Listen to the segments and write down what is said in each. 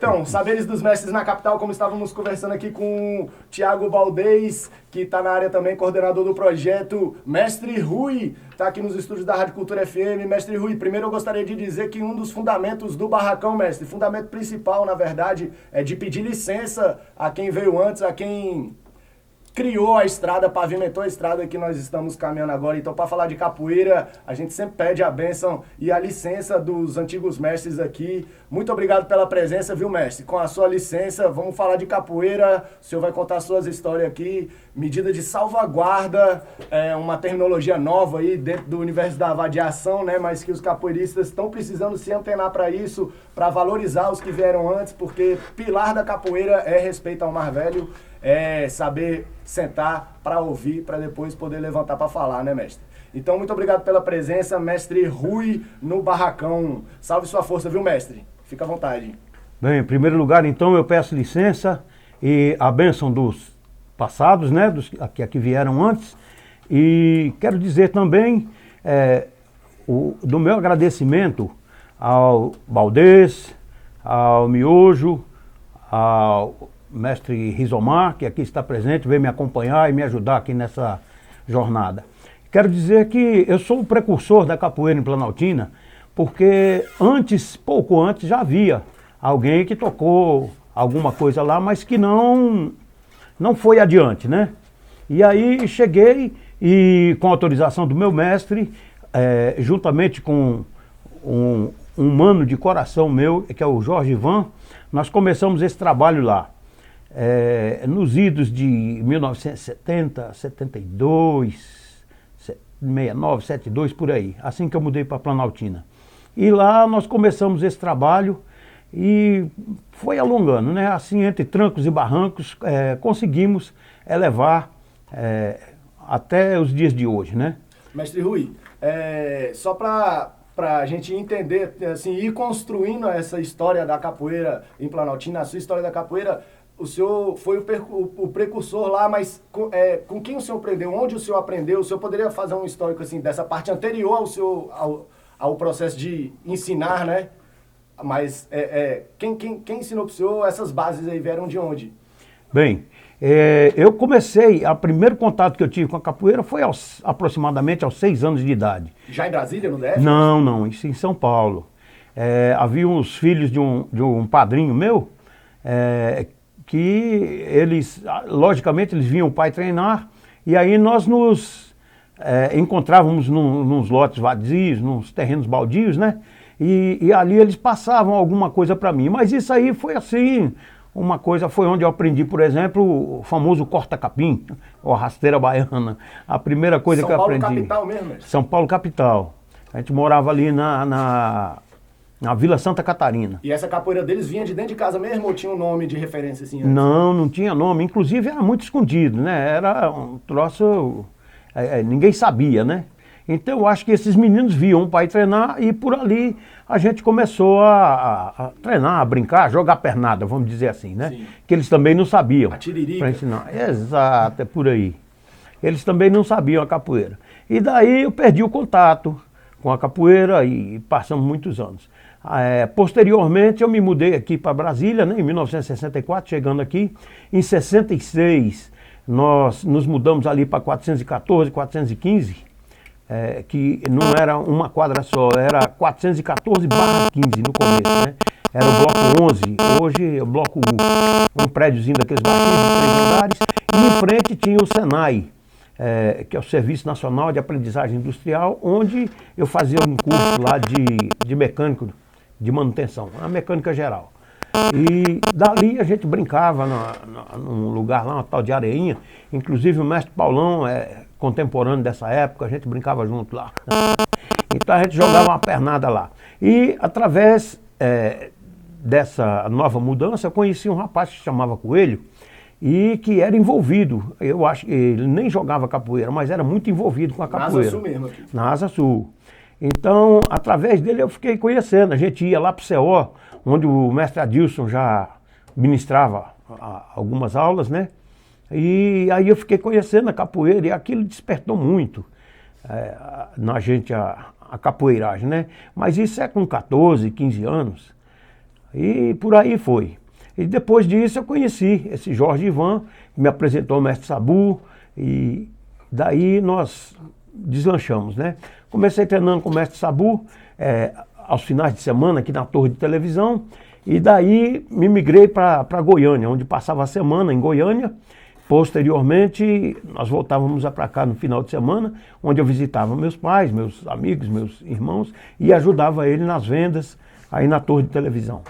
Então, Saberes dos Mestres na Capital, como estávamos conversando aqui com o Thiago Valdez, que está na área também, coordenador do projeto. Mestre Rui está aqui nos estúdios da Rádio Cultura FM. Mestre Rui, primeiro eu gostaria de dizer que um dos fundamentos do barracão, mestre, fundamento principal, na verdade, é de pedir licença a quem veio antes, a quem criou a estrada, pavimentou a estrada que nós estamos caminhando agora. Então, para falar de capoeira, a gente sempre pede a bênção e a licença dos antigos mestres aqui. Muito obrigado pela presença, viu, mestre? Com a sua licença, vamos falar de capoeira. O senhor vai contar suas histórias aqui. Medida de salvaguarda, uma terminologia nova aí dentro do universo da avaliação, né? Mas que os capoeiristas estão precisando se antenar para isso, para valorizar os que vieram antes, porque pilar da capoeira é respeito ao mais velho, é saber sentar para ouvir, para depois poder levantar para falar, né, mestre? Então, muito obrigado pela presença, mestre Rui, no barracão. Salve sua força, viu, mestre? Fica à vontade. Bem, em primeiro lugar, então, eu peço licença e a bênção dos passados, né, dos que aqui vieram antes. E quero dizer também do meu agradecimento ao Valdez, ao Miojo, ao mestre Rizomar, que aqui está presente, veio me acompanhar e me ajudar aqui nessa jornada. Quero dizer que eu sou o precursor da capoeira em Planaltina, porque pouco antes, já havia alguém que tocou alguma coisa lá, mas que não foi adiante, né? E aí cheguei e, com autorização do meu mestre, juntamente com um mano de coração meu, que é o Jorge Ivan, nós começamos esse trabalho lá. Nos idos de 1970, 72, 69, 72, por aí, assim que eu mudei para Planaltina. E lá nós começamos esse trabalho e foi alongando, né? Assim, entre trancos e barrancos, conseguimos elevar até os dias de hoje, né? Mestre Rui, só para a gente entender, assim, ir construindo essa história da capoeira em Planaltina, a sua história da capoeira, o senhor foi o precursor lá, mas com quem o senhor aprendeu? Onde o senhor aprendeu? O senhor poderia fazer um histórico assim, dessa parte anterior ao processo de ensinar, né? Mas quem ensinou para o senhor? Essas bases aí vieram de onde? Bem, eu comecei, o primeiro contato que eu tive com a capoeira foi aproximadamente aos 6 anos de idade. Já em Brasília, no DF? Não, isso em São Paulo. Havia uns filhos de um padrinho meu, que eles, logicamente, eles vinham o pai treinar, e aí nós nos encontrávamos nos lotes vazios, nos terrenos baldios, né? E ali eles passavam alguma coisa para mim. Mas isso aí foi assim, uma coisa, foi onde eu aprendi, por exemplo, o famoso corta-capim, ou a rasteira baiana. A primeira coisa que eu aprendi. São Paulo capital mesmo? São Paulo capital. A gente morava ali na Vila Santa Catarina. E essa capoeira deles vinha de dentro de casa mesmo ou tinha um nome de referência assim? Antes? Não tinha nome. Inclusive era muito escondido, né? Era um troço... ninguém sabia, né? Então eu acho que esses meninos viam o pai treinar e por ali a gente começou a treinar, a brincar, a jogar pernada, vamos dizer assim, né? Sim. Que eles também não sabiam. A tiririca. Pra ensinar. Exato, é por aí. Eles também não sabiam a capoeira. E daí eu perdi o contato com a capoeira e passamos muitos anos. Posteriormente eu me mudei aqui para Brasília, né, em 1964, chegando aqui. Em 66 nós nos mudamos ali para 414, 415, que não era uma quadra só, era 414/15 no começo, né? Era o bloco 11, hoje é o bloco 1, um prédiozinho daqueles baixinhos de 3 andares, e em frente tinha o Senai, que é o Serviço Nacional de Aprendizagem Industrial, onde eu fazia um curso lá de mecânico de manutenção, a mecânica geral. E dali a gente brincava num lugar lá, uma tal de Areinha, inclusive o mestre Paulão contemporâneo dessa época, a gente brincava junto lá. Então a gente jogava uma pernada lá. E através dessa nova mudança, eu conheci um rapaz que se chamava Coelho, e que era envolvido, eu acho que ele nem jogava capoeira, mas era muito envolvido com a capoeira. Na Asa Sul mesmo aqui. Na Asa Sul. Então, através dele eu fiquei conhecendo, a gente ia lá para o CO, onde o mestre Adilson já ministrava algumas aulas, né? E aí eu fiquei conhecendo a capoeira e aquilo despertou muito na gente a capoeiragem, né? Mas isso é com 14, 15 anos. E por aí foi. E depois disso eu conheci esse Jorge Ivan, que me apresentou o mestre Sabu, e daí nós deslanchamos, né? Comecei treinando com o mestre Sabu, aos finais de semana aqui na torre de televisão, e daí me migrei para Goiânia, onde passava a semana em Goiânia. Posteriormente, nós voltávamos para cá no final de semana, onde eu visitava meus pais, meus amigos, meus irmãos, e ajudava ele nas vendas aí na torre de televisão.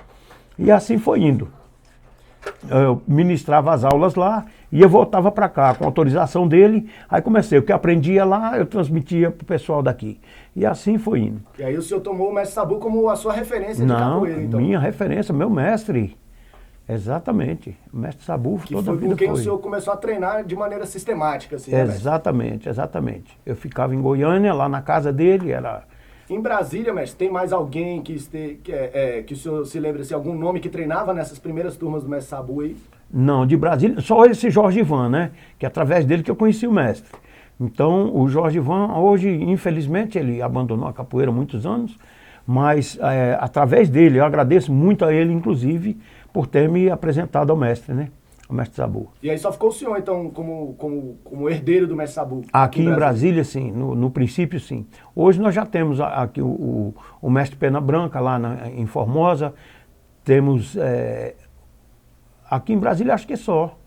E assim foi indo. Eu ministrava as aulas lá e eu voltava para cá com autorização dele. Aí comecei, o que aprendia lá eu transmitia para o pessoal daqui. E assim foi indo. E aí o senhor tomou o mestre Sabu como a sua referência de capoeira, então? Minha referência, meu mestre. Exatamente. O mestre Sabu que toda a vida foi. Que o foi. senhor começou a treinar de maneira sistemática, assim, né, exatamente, exatamente. Eu ficava em Goiânia, lá na casa dele, era... Em Brasília, mestre, tem mais alguém que o senhor se lembra, assim, algum nome que treinava nessas primeiras turmas do mestre Sabu aí? Não, de Brasília, só esse Jorge Ivan, né? Que é através dele que eu conheci o mestre. Então, o Jorge Ivan, hoje, infelizmente, ele abandonou a capoeira há muitos anos, mas através dele, eu agradeço muito a ele, inclusive, por ter me apresentado ao mestre, né? O mestre Sabu. E aí só ficou o senhor, então, como herdeiro do mestre Sabu? Aqui em Brasília, sim. No princípio, sim. Hoje nós já temos aqui o mestre Pena Branca, lá em Formosa. Temos... aqui em Brasília, acho que é só,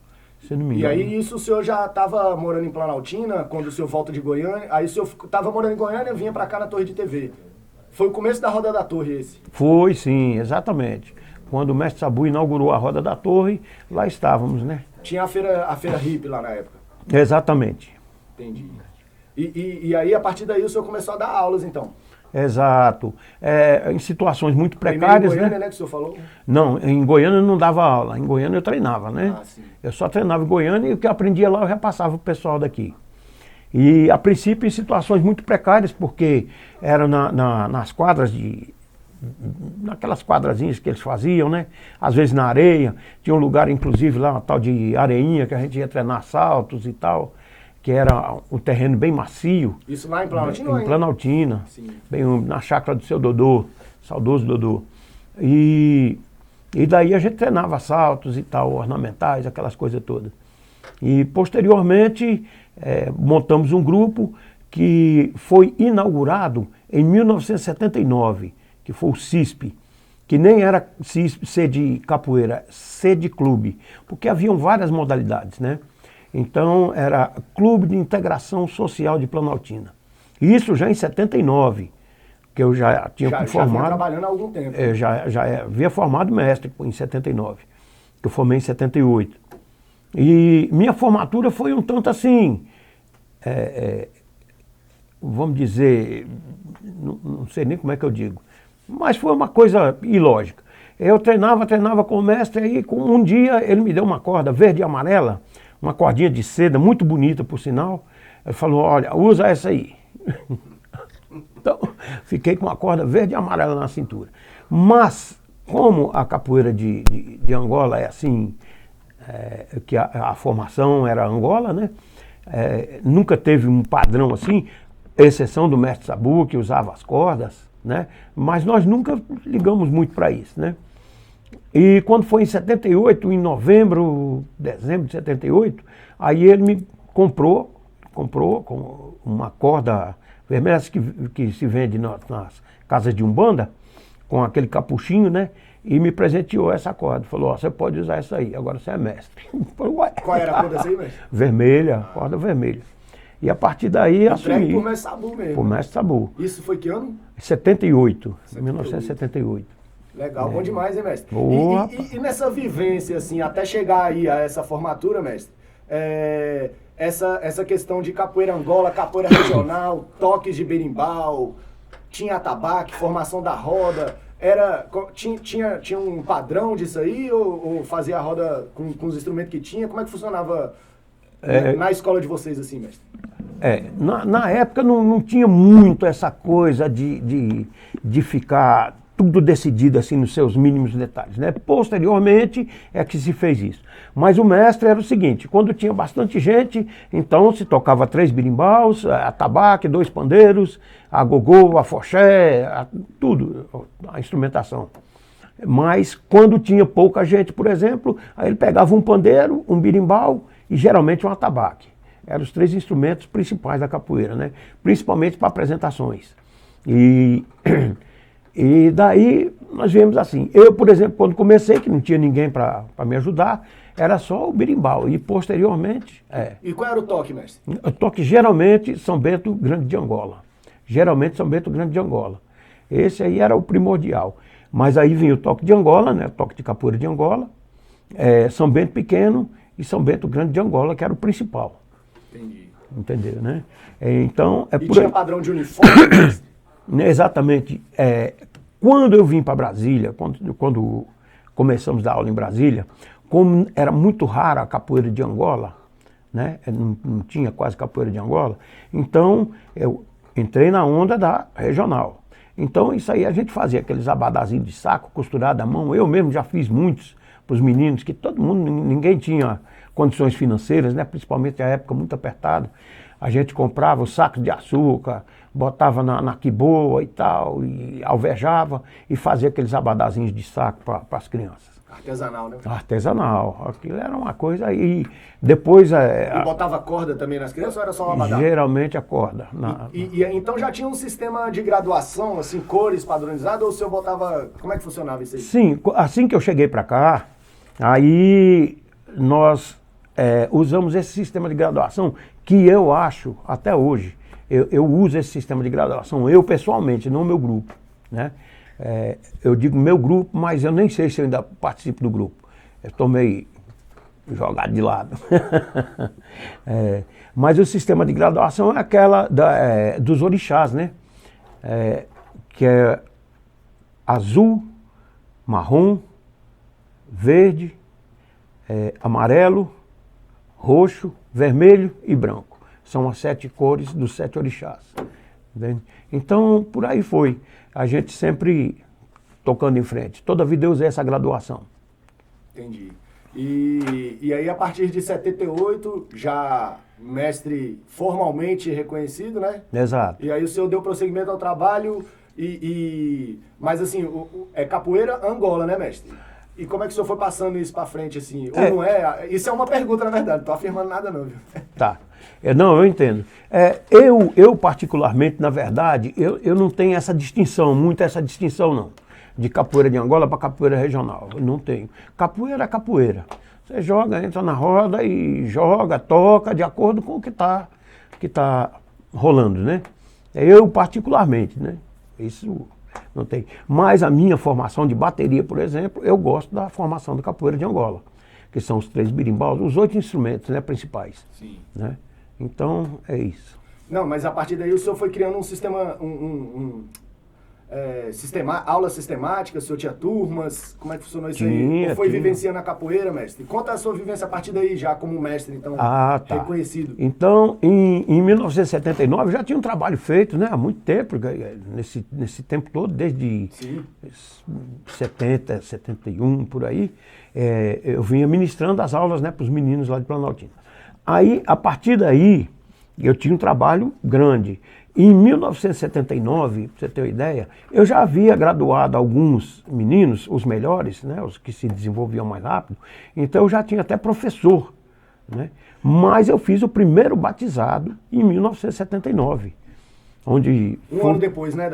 se não me engano. E aí, isso o senhor já estava morando em Planaltina, quando o senhor volta de Goiânia? Aí o senhor estava morando em Goiânia e vinha para cá na Torre de TV. Foi o começo da Roda da Torre esse? Foi, sim, exatamente. Quando o mestre Sabu inaugurou a Roda da Torre, lá estávamos, né? Tinha a feira hippie lá na época? Exatamente. Entendi. E aí, a partir daí, o senhor começou a dar aulas, então? Exato. Em situações muito precárias, em Goiânia, né? Que o senhor falou? Não, em Goiânia eu não dava aula. Em Goiânia eu treinava, né? Ah, sim. Eu só treinava em Goiânia e o que eu aprendia lá eu repassava para o pessoal daqui. E, a princípio, em situações muito precárias, porque era nas quadras naquelas quadrazinhas que eles faziam, né? Às vezes na areia, tinha um lugar inclusive lá, uma tal de areinha, que a gente ia treinar saltos e tal, que era um terreno bem macio. Isso lá em Planaltina? Em Planaltina, sim. Bem na chácara do seu Dodô, saudoso Dodô. E daí a gente treinava saltos e tal, ornamentais, aquelas coisas todas. E posteriormente montamos um grupo que foi inaugurado em 1979, que foi o CISP, que nem era CISP C de capoeira, C de clube, porque haviam várias modalidades, né? Então era Clube de Integração Social de Planaltina. Isso já em 79, que eu já tinha formado. Já vinha trabalhando há algum tempo. Já havia formado mestre em 79, que eu formei em 78. E minha formatura foi um tanto assim, vamos dizer, não sei nem como é que eu digo, mas foi uma coisa ilógica. Eu treinava com o mestre, aí um dia ele me deu uma corda verde e amarela, uma cordinha de seda, muito bonita por sinal. Ele falou, olha, usa essa aí. Então, fiquei com uma corda verde e amarela na cintura. Mas, como a capoeira de Angola é assim, que a formação era Angola, né? Nunca teve um padrão assim, exceção do mestre Sabu, que usava as cordas, né? Mas nós nunca ligamos muito para isso, né? E quando foi em 78, em dezembro de 78, aí ele me comprou com uma corda vermelha que se vende nas casas de Umbanda, com aquele capuchinho, né? E me presenteou essa corda. Falou, ó, você pode usar essa aí, agora você é mestre. Falei, ué. Qual era a cor dessa aí, mestre? Vermelha, corda vermelha. E a partir daí assumi. Por mestre Sabu mesmo. Por mestre Sabu. Isso foi que ano? 78, 1978. Legal, bom demais, hein, mestre? Boa. E nessa vivência, assim, até chegar aí a essa formatura, mestre, essa questão de capoeira Angola, capoeira regional, toques de berimbau, tinha atabaque, formação da roda, tinha um padrão disso aí ou fazia a roda com os instrumentos que tinha? Como é que funcionava na escola de vocês, assim, mestre? Na época não tinha muito essa coisa de ficar tudo decidido assim nos seus mínimos detalhes, né? Posteriormente é que se fez isso. Mas o mestre era o seguinte, quando tinha bastante gente, então se tocava 3 birimbaus, atabaque, 2 pandeiros, a gogô, a foché, tudo, a instrumentação. Mas quando tinha pouca gente, por exemplo, aí ele pegava um pandeiro, um birimbau e geralmente um atabaque. Eram os 3 instrumentos principais da capoeira, né? Principalmente para apresentações. E, e daí nós viemos assim. Eu, por exemplo, quando comecei, que não tinha ninguém para me ajudar, era só o birimbau. E posteriormente... E qual era o toque, mestre? O toque geralmente São Bento Grande de Angola. Geralmente São Bento Grande de Angola. Esse aí era o primordial. Mas aí vinha o toque de Angola, né? O toque de capoeira de Angola, São Bento Pequeno e São Bento Grande de Angola, que era o principal. Entendi. Entendeu, né? Então, e tinha padrão de uniforme? Exatamente. Quando eu vim para Brasília, quando começamos a dar aula em Brasília, como era muito rara a capoeira de Angola, né? Não tinha quase capoeira de Angola, então eu entrei na onda da regional. Então isso aí a gente fazia aqueles abadazinhos de saco costurado à mão. Eu mesmo já fiz muitos para os meninos, que todo mundo, ninguém tinha condições financeiras, né? Principalmente na época muito apertada. A gente comprava o saco de açúcar, botava na quiboa e tal, e alvejava e fazia aqueles abadazinhos de saco para as crianças. Artesanal, né? Artesanal. Aquilo era uma coisa. E depois. E botava corda também nas crianças ou era só uma abadá? Geralmente a corda. Então já tinha um sistema de graduação, assim, cores padronizadas, ou o senhor botava. Como é que funcionava isso aí? Sim, assim que eu cheguei para cá, aí nós usamos esse sistema de graduação, que eu acho, até hoje, eu uso esse sistema de graduação, eu pessoalmente, não o meu grupo, né? Eu digo meu grupo, mas eu nem sei se eu ainda participo do grupo. Eu estou meio jogado de lado. Mas o sistema de graduação é aquela dos orixás, né? Que é azul, marrom, verde, amarelo, roxo, vermelho e branco. São as 7 cores dos 7 orixás. Entende? Então, por aí foi. A gente sempre tocando em frente. Toda vida eu usei essa graduação. Entendi. E aí, a partir de 78, já mestre formalmente reconhecido, né? Exato. E aí o senhor deu prosseguimento ao trabalho, mas assim, é capoeira Angola, né, mestre? E como é que o senhor foi passando isso pra frente, assim? Ou não é? Isso é uma pergunta, na verdade, não tô afirmando nada não, viu? Tá. Não, eu entendo. Eu particularmente, na verdade, eu não tenho essa distinção, muito essa distinção não. De capoeira de Angola para capoeira regional. Eu não tenho. Capoeira é capoeira. Você joga, entra na roda e joga, toca de acordo com o que tá rolando, né? Eu particularmente, né? Isso não tem. Mas a minha formação de bateria, por exemplo, eu gosto da formação da capoeira de Angola, que são os 3 birimbaus, os 8 instrumentos, né, principais. Sim. Né? Então, é isso. Não, mas a partir daí o senhor foi criando um sistema, aula sistemática, o senhor tinha turmas, como é que funcionou isso aí? Ou foi vivenciando a capoeira, mestre? Conta a sua vivência a partir daí, já como mestre, então, reconhecido. Então, em 1979, já tinha um trabalho feito, né, há muito tempo, nesse tempo todo, desde 70, 71, por aí, eu vinha ministrando as aulas, né, para os meninos lá de Planaltina. Aí, a partir daí, eu tinha um trabalho grande. Em 1979, para você ter uma ideia, eu já havia graduado alguns meninos, os melhores, né, os que se desenvolviam mais rápido, então eu já tinha até professor, né? Mas eu fiz o primeiro batizado em 1979, onde... Um ano depois, né,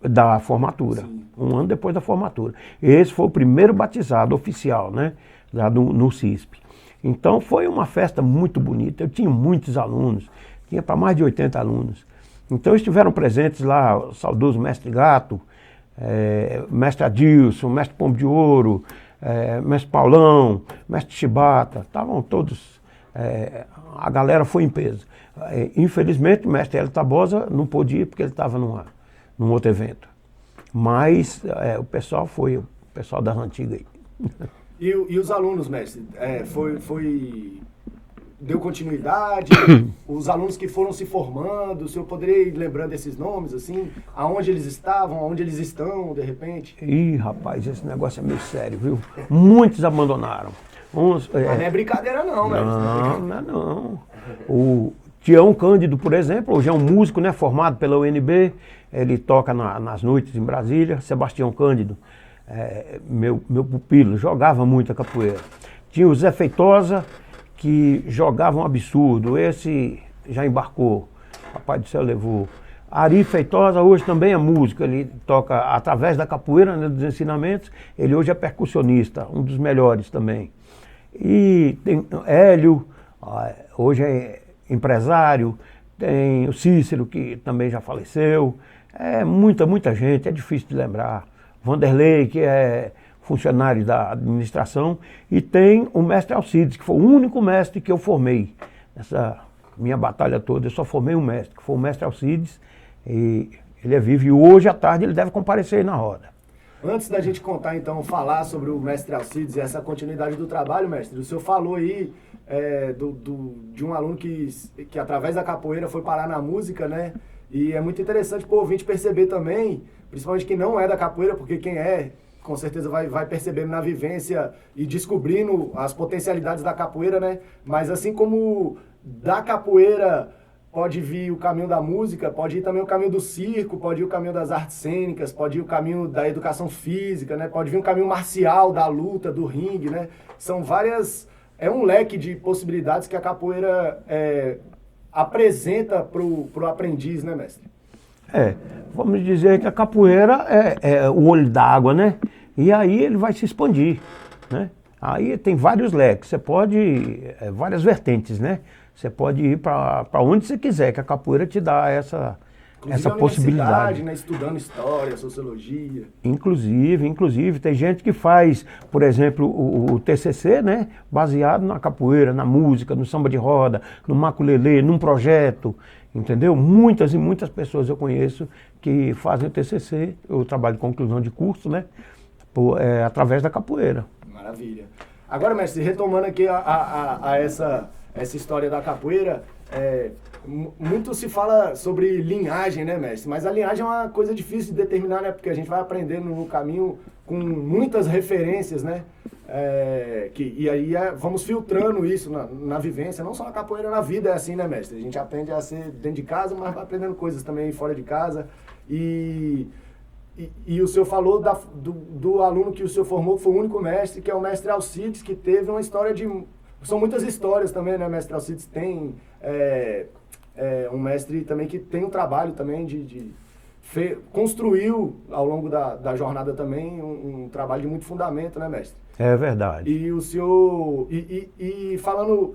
da formatura. Sim. Um ano depois da formatura. Esse foi o primeiro batizado oficial, né, lá no CISP. Então foi uma festa muito bonita, eu tinha muitos alunos, tinha para mais de 80 alunos. Então estiveram presentes lá o saudoso mestre Gato, mestre Adilson, mestre Pombo de Ouro, mestre Paulão, mestre Chibata, estavam todos, a galera foi em peso. Infelizmente o mestre Hélio Tabosa não pôde ir porque ele estava num outro evento. Mas o pessoal foi, o pessoal das antigas aí. E os alunos, mestre, deu continuidade? Os alunos que foram se formando, o senhor poderia ir lembrando esses nomes, assim? Aonde eles estavam, aonde eles estão, de repente? Rapaz, esse negócio é meio sério, viu? Muitos abandonaram. Mas não é brincadeira não, mestre. Não. O Tião Cândido, por exemplo, hoje é um músico, né, formado pela UNB, ele toca nas noites em Brasília, Sebastião Cândido. meu pupilo, jogava muito a capoeira. Tinha o Zé Feitosa, que jogava um absurdo, esse já embarcou, Papai do Céu levou. Ari Feitosa hoje também é músico, ele toca através da capoeira, né, dos ensinamentos, ele hoje é percussionista, um dos melhores também. E tem Hélio, hoje é empresário, tem o Cícero, que também já faleceu, muita gente, é difícil de lembrar. Vanderlei, que é funcionário da administração, e tem o mestre Alcides, que foi o único mestre que eu formei. Nessa minha batalha toda, eu só formei um mestre, que foi o mestre Alcides, e ele é vivo, e hoje à tarde ele deve comparecer aí na roda. Antes da gente contar, então, falar sobre o mestre Alcides e essa continuidade do trabalho, mestre, o senhor falou aí de um aluno que através da capoeira foi parar na música, né? E é muito interessante para o ouvinte perceber também, principalmente quem não é da capoeira, porque quem é, com certeza vai percebendo na vivência e descobrindo as potencialidades da capoeira, né? Mas assim como da capoeira pode vir o caminho da música, pode ir também o caminho do circo, pode ir o caminho das artes cênicas, pode ir o caminho da educação física, né? Pode vir o caminho marcial, da luta, do ringue, né? São várias... É um leque de possibilidades que a capoeira apresenta pro aprendiz, né, mestre? Vamos dizer que a capoeira é o olho d'água, né? E aí ele vai se expandir, né? Aí tem vários leques, você pode... várias vertentes, né? Você pode ir para onde você quiser, que a capoeira te dá essa possibilidade. Né? Estudando história, sociologia. Inclusive, tem gente que faz, por exemplo, o TCC, né? Baseado na capoeira, na música, no samba de roda, no maculelê, num projeto, entendeu? Muitas e muitas pessoas eu conheço que fazem o TCC, eu trabalho de conclusão de curso, né? Através da capoeira. Maravilha. Agora, mestre, retomando aqui essa história da capoeira, muito se fala sobre linhagem, né, mestre? Mas a linhagem é uma coisa difícil de determinar, né? Porque a gente vai aprendendo no caminho com muitas referências, né? E aí vamos filtrando isso na vivência, não só na capoeira, na vida é assim, né, mestre? A gente aprende a ser dentro de casa, mas vai aprendendo coisas também fora de casa. E o senhor falou do aluno que o senhor formou, que foi o único mestre, que é o mestre Alcides, que teve uma história de... São muitas histórias também, né, mestre Alcides? Tem um mestre também que tem um trabalho também construiu ao longo da jornada também um trabalho de muito fundamento, né, mestre? É verdade. E o senhor... E falando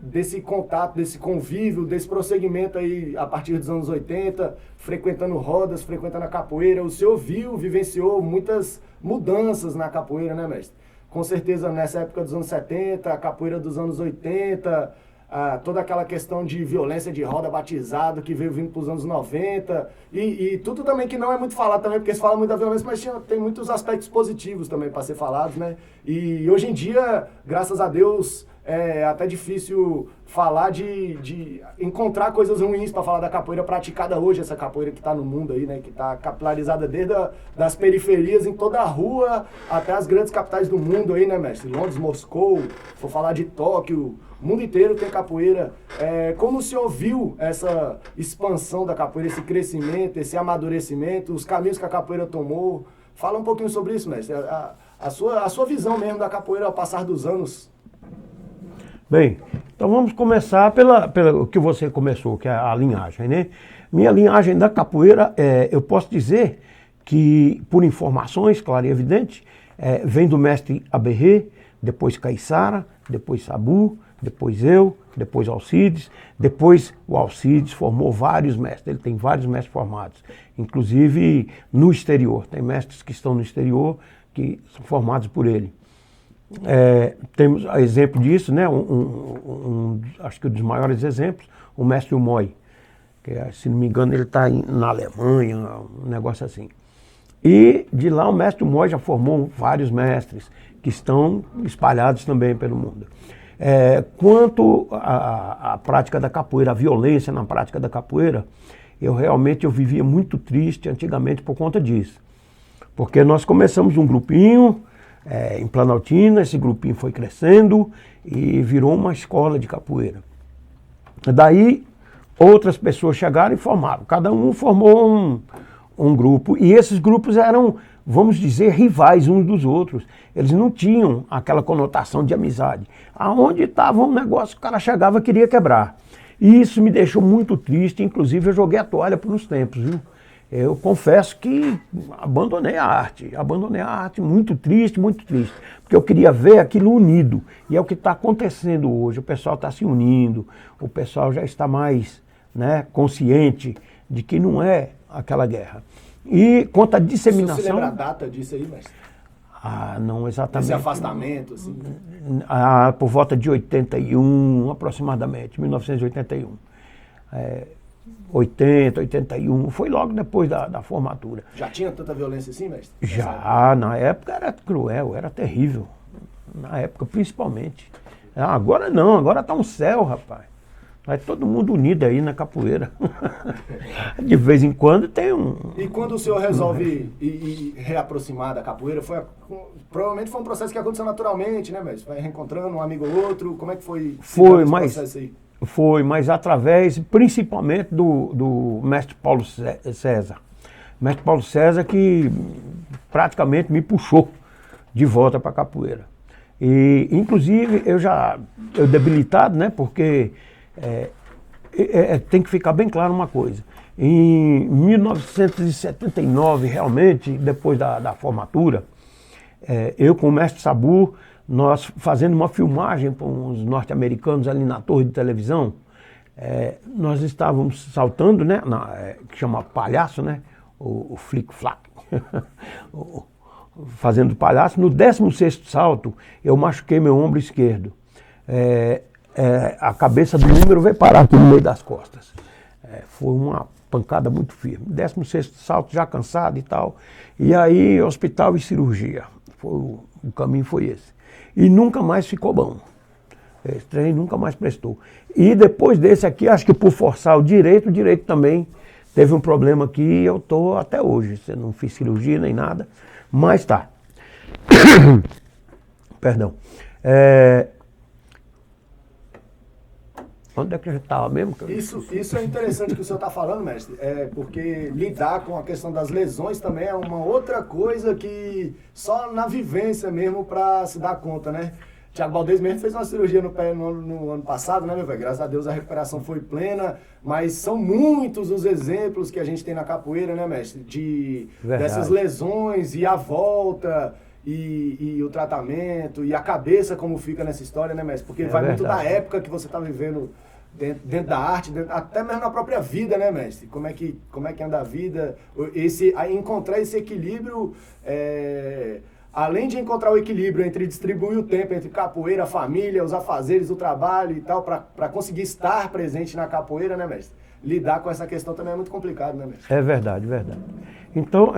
desse contato, desse convívio, desse prosseguimento aí a partir dos anos 80, frequentando rodas, frequentando a capoeira, o senhor vivenciou muitas mudanças na capoeira, né, mestre? Com certeza nessa época dos anos 70, a capoeira dos anos 80, toda aquela questão de violência de roda batizado que veio vindo para os anos 90, e tudo também que não é muito falado também, porque se fala muito da violência, mas tem muitos aspectos positivos também para ser falados, né? E hoje em dia, graças a Deus, é até difícil falar de encontrar coisas ruins para falar da capoeira praticada hoje, essa capoeira que está no mundo aí, né? Que está capilarizada desde das periferias em toda a rua até as grandes capitais do mundo aí, né, mestre? Londres, Moscou, vou falar de Tóquio, o mundo inteiro tem capoeira. Como o senhor viu essa expansão da capoeira, esse crescimento, esse amadurecimento, os caminhos que a capoeira tomou? Fala um pouquinho sobre isso, mestre. A sua visão mesmo da capoeira ao passar dos anos. Bem, então vamos começar pelo que você começou, que é a linhagem, né? Minha linhagem da capoeira, eu posso dizer que, por informações, claro e evidente, vem do mestre Aberrê, depois Caiçara, depois Sabu, depois eu, depois Alcides, depois o Alcides formou vários mestres, ele tem vários mestres formados, inclusive no exterior, tem mestres que estão no exterior que são formados por ele. Temos exemplo disso, né? Acho que um dos maiores exemplos, o mestre Umoy, que se não me engano ele está na Alemanha, um negócio assim. E de lá o mestre Umoy já formou vários mestres que estão espalhados também pelo mundo. Quanto à prática da capoeira, a violência na prática da capoeira, eu vivia muito triste antigamente por conta disso. Porque nós começamos um grupinho em Planaltina, esse grupinho foi crescendo e virou uma escola de capoeira. Daí outras pessoas chegaram e formaram, cada um formou um grupo, e esses grupos eram, vamos dizer, rivais uns dos outros. Eles não tinham aquela conotação de amizade. Aonde estava um negócio, o cara chegava e queria quebrar. E isso me deixou muito triste, inclusive eu joguei a toalha por uns tempos, viu? Eu confesso que abandonei a arte muito triste, porque eu queria ver aquilo unido, e é o que está acontecendo hoje, o pessoal está se unindo, o pessoal já está mais, né, consciente de que não é aquela guerra. E quanto à disseminação... Você lembra a data disso aí, mestre? Não exatamente. Esse afastamento, assim? Por volta de 81, aproximadamente, 1981. 80, 81, foi logo depois da formatura. Já tinha tanta violência assim, mestre? Já, na época era cruel, era terrível. Na época, principalmente. Agora não, agora tá um céu, rapaz. Vai todo mundo unido aí na capoeira. De vez em quando tem um... E quando o senhor resolve ir reaproximar da capoeira, provavelmente foi um processo que aconteceu naturalmente, né, mestre? Vai reencontrando um amigo ou outro, como é que foi esse processo aí? Foi, mas através, principalmente, do mestre Paulo César. Mestre Paulo César que praticamente me puxou de volta para a capoeira. E, inclusive, eu debilitado, né, porque tem que ficar bem claro uma coisa. Em 1979, realmente, depois da formatura, eu com o mestre Sabu, nós fazendo uma filmagem para uns norte-americanos ali na torre de televisão, nós estávamos saltando, né, que chama palhaço, né, o flic-flac, fazendo palhaço. No 16º salto, eu machuquei meu ombro esquerdo. A cabeça do número veio parar aqui no meio das costas. Foi uma pancada muito firme. 16º salto, já cansado e tal. E aí, hospital e cirurgia. O caminho foi esse. E nunca mais ficou bom. Esse trem nunca mais prestou. E depois desse aqui, acho que por forçar o direito também teve um problema aqui e eu estou até hoje. Eu não fiz cirurgia nem nada, mas tá. Perdão. Onde é que a gente estava mesmo? Isso é interessante que o senhor está falando, mestre, porque lidar com a questão das lesões também é uma outra coisa que só na vivência mesmo para se dar conta, né? Thiago Valdez mesmo fez uma cirurgia no pé no ano passado, né, meu velho? Graças a Deus a recuperação foi plena, mas são muitos os exemplos que a gente tem na capoeira, né, mestre? Dessas lesões e a volta... E o tratamento, e a cabeça como fica nessa história, né, mestre? Porque vai muito da época que você está vivendo dentro da arte, até mesmo na própria vida, né, mestre? Como é que anda a vida, encontrar esse equilíbrio, além de encontrar o equilíbrio entre distribuir o tempo entre capoeira, a família, os afazeres, o trabalho e tal, para conseguir estar presente na capoeira, né, mestre? Lidar com essa questão também é muito complicado, né, mestre? É verdade. Então,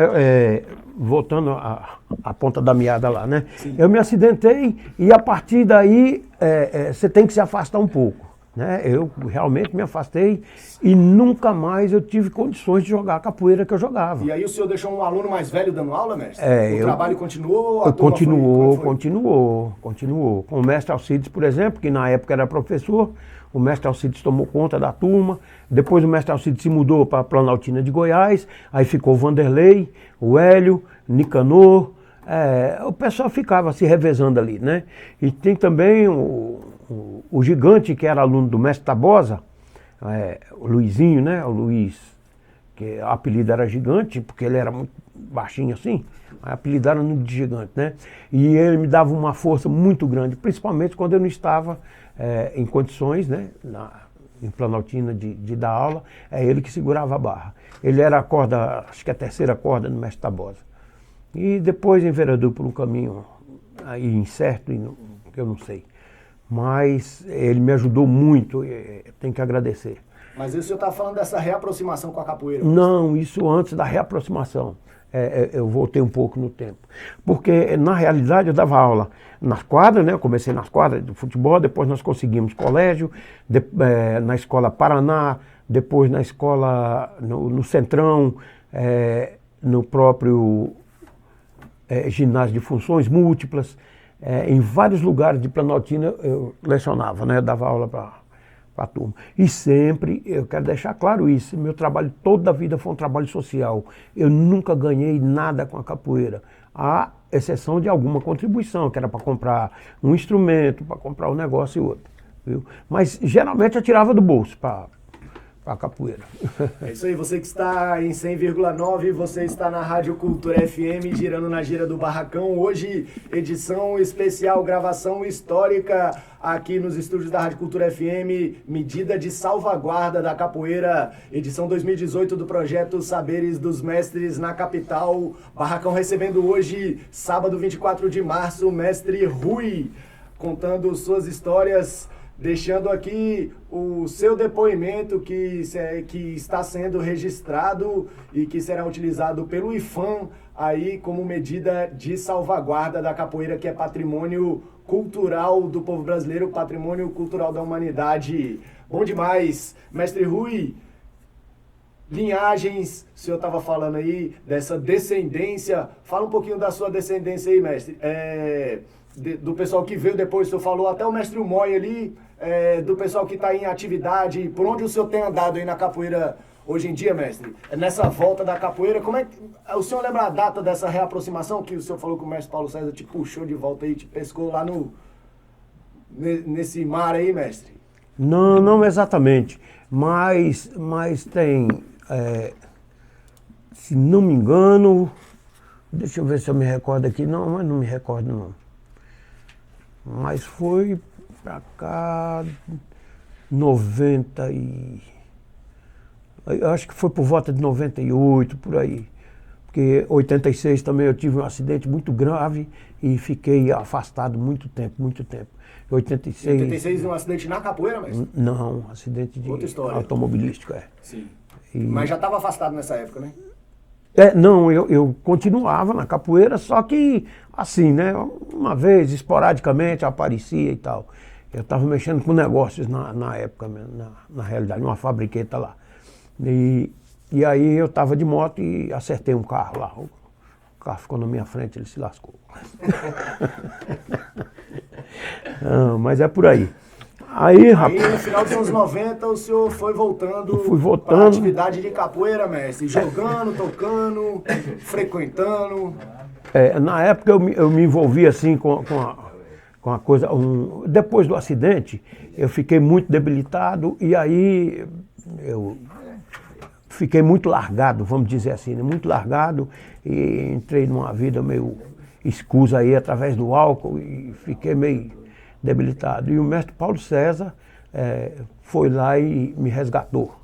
voltando à ponta da meada lá, né? Sim. Eu me acidentei e a partir daí você tem que se afastar um pouco, né? Eu realmente me afastei e nunca mais eu tive condições de jogar a capoeira que eu jogava. E aí o senhor deixou um aluno mais velho dando aula, mestre? O trabalho continuou? Continuou. Com o mestre Alcides, por exemplo, que na época era professor. O mestre Alcides tomou conta da turma, depois o mestre Alcides se mudou para a Planaltina de Goiás, aí ficou o Vanderlei, o Hélio, Nicanor, o pessoal ficava se revezando ali, né? E tem também o Gigante, que era aluno do mestre Tabosa, o Luizinho, né? O Luiz, que o apelido era Gigante, porque ele era muito baixinho assim, mas apelidaram de Gigante, né? E ele me dava uma força muito grande, principalmente quando eu não estava em condições, né, em Planaltina de dar aula, é ele que segurava a barra. Ele era a corda, acho que a terceira corda do mestre Tabosa. E depois enveredou por um caminho aí incerto, que eu não sei. Mas ele me ajudou muito, tenho que agradecer. Mas o senhor está falando dessa reaproximação com a capoeira? Não, isso antes da reaproximação. Eu voltei um pouco no tempo. Porque, na realidade, eu dava aula nas quadras, né? Eu comecei nas quadras de futebol, depois nós conseguimos colégio, na escola Paraná, depois na escola, no Centrão, no próprio ginásio de funções múltiplas. Em vários lugares de Planaltina eu lecionava, né? Eu dava aula para a turma. E sempre, eu quero deixar claro isso, meu trabalho toda a vida foi um trabalho social. Eu nunca ganhei nada com a capoeira, à exceção de alguma contribuição, que era para comprar um instrumento, para comprar um negócio e outro. Viu? Mas geralmente eu tirava do bolso para a capoeira. É isso aí, você que está em 100,9, você está na Rádio Cultura FM, girando na gira do Barracão. Hoje, edição especial, gravação histórica aqui nos estúdios da Rádio Cultura FM, medida de salvaguarda da capoeira, edição 2018 do projeto Saberes dos Mestres na capital. Barracão recebendo hoje, sábado 24 de março, o mestre Rui, contando suas histórias, deixando aqui o seu depoimento que está sendo registrado e que será utilizado pelo IFAM aí como medida de salvaguarda da capoeira, que é patrimônio cultural do povo brasileiro, patrimônio cultural da humanidade. Bom demais. Mestre Rui, linhagens, o senhor estava falando aí dessa descendência. Fala um pouquinho da sua descendência aí, mestre. Do pessoal que veio depois, o senhor falou até o mestre Moi ali, do pessoal que está em atividade, por onde o senhor tem andado aí na capoeira hoje em dia, mestre? Nessa volta da capoeira, como é que o senhor lembra a data dessa reaproximação que o senhor falou que o mestre Paulo César te puxou de volta aí, te pescou lá nesse mar aí, mestre? Não exatamente, mas tem, se não me engano, deixa eu ver se eu me recordo aqui, mas não me recordo não. Mas foi pra cá 90 e... eu acho que foi por volta de 98, por aí. Porque 86 também eu tive um acidente muito grave e fiquei afastado muito tempo. 86 um acidente na capoeira, mestre? Não, acidente de automobilístico, Sim. Mas já estava afastado nessa época, né? Não, eu continuava na capoeira, só que assim, né? Uma vez, esporadicamente, aparecia e tal. Eu estava mexendo com negócios na época, na realidade, uma fabriqueta lá. E aí eu estava de moto e acertei um carro lá. O carro ficou na minha frente, ele se lascou. Não, mas é por aí. Aí, no final dos anos 90, o senhor foi voltando para a atividade de capoeira, mestre? Jogando, tocando, frequentando. Na época eu me envolvi assim com a coisa. Depois do acidente, eu fiquei muito debilitado e aí eu fiquei muito largado, vamos dizer assim, né? Muito largado, e entrei numa vida meio escusa aí através do álcool e fiquei meio debilitado. E o mestre Paulo César foi lá e me resgatou,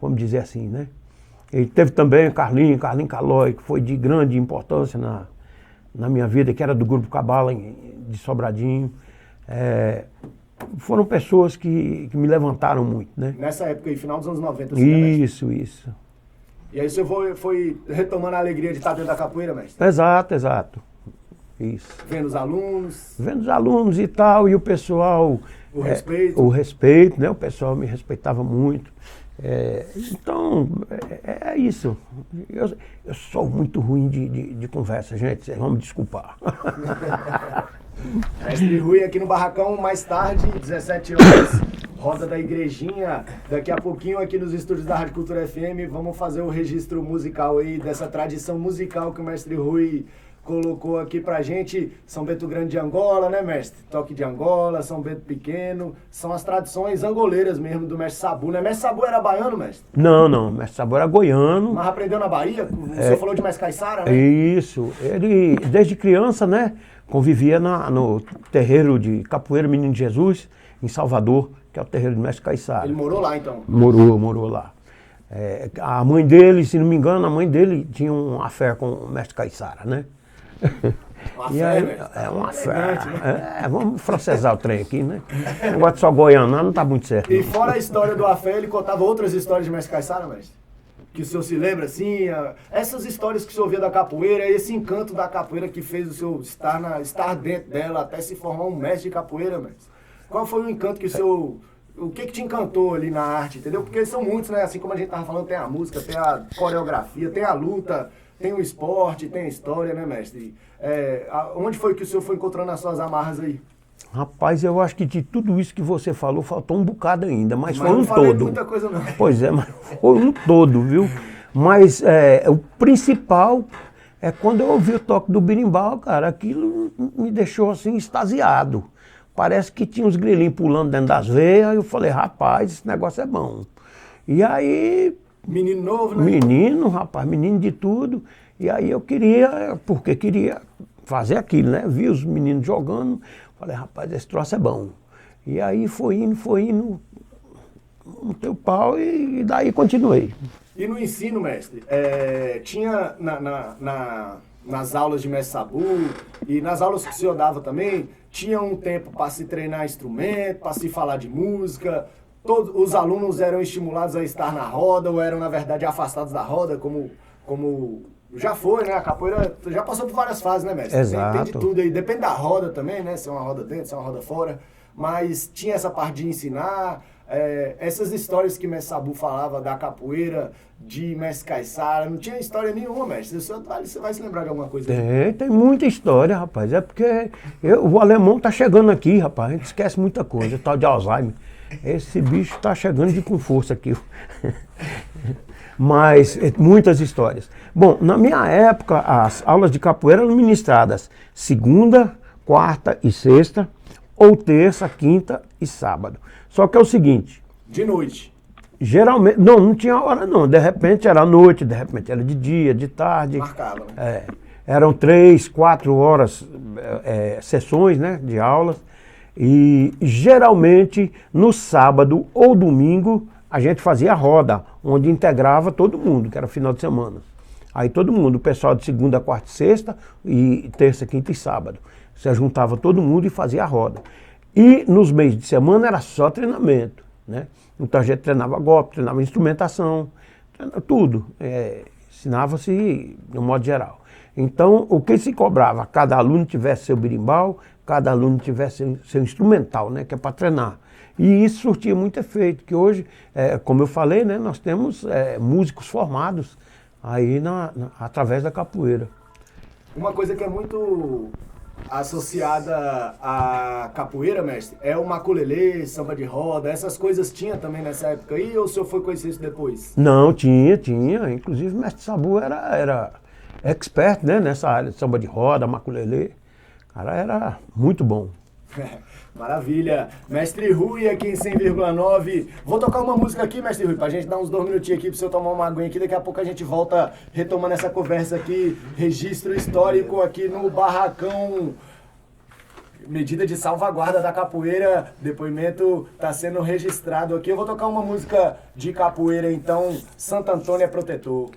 vamos dizer assim, né? Ele teve também o Carlinho Calói, que foi de grande importância na minha vida, que era do Grupo Cabala de Sobradinho. Foram pessoas que me levantaram muito, né? Nessa época aí, final dos anos 90. Isso. E aí você foi retomando a alegria de estar dentro da capoeira, mestre? Exato. Isso. Vendo os alunos? Vendo os alunos e tal, e o pessoal... O respeito? O respeito, né? O pessoal me respeitava muito. Então, é isso. Eu sou muito ruim de conversa, gente. Vocês vão me desculpar. Mestre Rui aqui no Barracão, mais tarde, 17 horas, roda da igrejinha. Daqui a pouquinho aqui nos estúdios da Rádio Cultura FM, vamos fazer o registro musical aí, dessa tradição musical que o mestre Rui colocou aqui pra gente. São Bento Grande de Angola, né, mestre? Toque de Angola, São Bento Pequeno. São as tradições angoleiras mesmo do mestre Sabu, né? Mestre Sabu era baiano, mestre? Não, mestre Sabu era goiano. Mas aprendeu na Bahia? O senhor falou de mestre Caiçara, né? Isso. Ele, desde criança, né, convivia no terreiro de Capoeira Menino Jesus, em Salvador, que é o terreiro do mestre Caiçara. Ele morou lá, então? Morou lá. A mãe dele, se não me engano, a mãe dele tinha uma fé com o mestre Caiçara, né? Uma fé, uma fé. Vamos francesar o trem aqui, né? O negócio de só goiano não tá muito certo. E fora a história do Afé, ele contava outras histórias de mestre Caiçara, mestre? Que o senhor se lembra, assim? Essas histórias que o senhor via da capoeira, esse encanto da capoeira que fez o senhor estar dentro dela, até se formar um mestre de capoeira, mestre? Qual foi o encanto que o senhor... O que te encantou ali na arte, entendeu? Porque são muitos, né? Assim como a gente tava falando, tem a música, tem a coreografia, tem a luta, tem o esporte, tem a história, né, mestre? Onde foi que o senhor foi encontrando as suas amarras aí? Rapaz, eu acho que de tudo isso que você falou, faltou um bocado ainda, mas foi não um falei todo. muita coisa não. Pois é, mas foi um todo, viu? Mas o principal é quando eu ouvi o toque do berimbau, cara, aquilo me deixou assim extasiado. Parece que tinha uns grilinhos pulando dentro das veias, aí eu falei, rapaz, esse negócio é bom. E aí, Menino novo, né? menino, rapaz, menino de tudo. E aí eu queria, porque queria fazer aquilo, né? Vi os meninos jogando, falei, rapaz, esse troço é bom. E aí foi indo, montei o pau e daí continuei. E no ensino, mestre, tinha nas aulas de mestre Sabu e nas aulas que o senhor dava também, tinha um tempo para se treinar instrumento, para se falar de música. Todos os alunos eram estimulados a estar na roda ou eram, na verdade, afastados da roda, como já foi, né? A capoeira já passou por várias fases, né, mestre? Exato. Tem de tudo aí. Depende da roda também, né? Se é uma roda dentro, se é uma roda fora. Mas tinha essa parte de ensinar. Essas histórias que mestre Sabu falava da capoeira, de mestre Caiçara, não tinha história nenhuma, mestre. Você vai se lembrar de alguma coisa? Tem muita história, rapaz. É porque o alemão tá chegando aqui, rapaz. A gente esquece muita coisa, tal de Alzheimer. Esse bicho tá chegando com força aqui. Mas muitas histórias. Bom, na minha época, as aulas de capoeira eram ministradas segunda, quarta e sexta, ou terça, quinta e sábado. Só que é o seguinte... De noite. Geralmente, não tinha hora não. De repente era à noite, de repente era de dia, de tarde. Marcava, né? Eram 3, 4 horas, sessões, né, de aulas. E geralmente no sábado ou domingo a gente fazia a roda, onde integrava todo mundo, que era final de semana. Aí todo mundo, o pessoal de segunda, quarta e sexta, e terça, quinta e sábado. Você juntava todo mundo e fazia a roda. E nos meses de semana era só treinamento, né? Então a gente treinava golpe, treinava instrumentação, tudo. Ensinava-se no modo geral. Então o que se cobrava? Cada aluno tivesse seu berimbau, cada aluno tivesse seu instrumental, né? Que é para treinar. E isso surtia muito efeito, que hoje, como eu falei, né? Nós temos músicos formados aí através da capoeira. Uma coisa que é muito associada à capoeira, mestre, é o maculelê, samba de roda, essas coisas tinha também nessa época aí, ou o senhor foi conhecer isso depois? Não, tinha. Inclusive o mestre Sabu era expert, né, nessa área de samba de roda, maculelê. O cara era muito bom. Maravilha. Mestre Rui aqui em 100,9. Vou tocar uma música aqui, mestre Rui, pra gente dar uns 2 minutinhos aqui, pro senhor tomar uma aguinha aqui. Daqui a pouco a gente volta retomando essa conversa aqui. Registro histórico aqui no Barracão. Medida de salvaguarda da capoeira. Depoimento tá sendo registrado aqui. Eu vou tocar uma música de capoeira, então. Santo Antônio é protetor.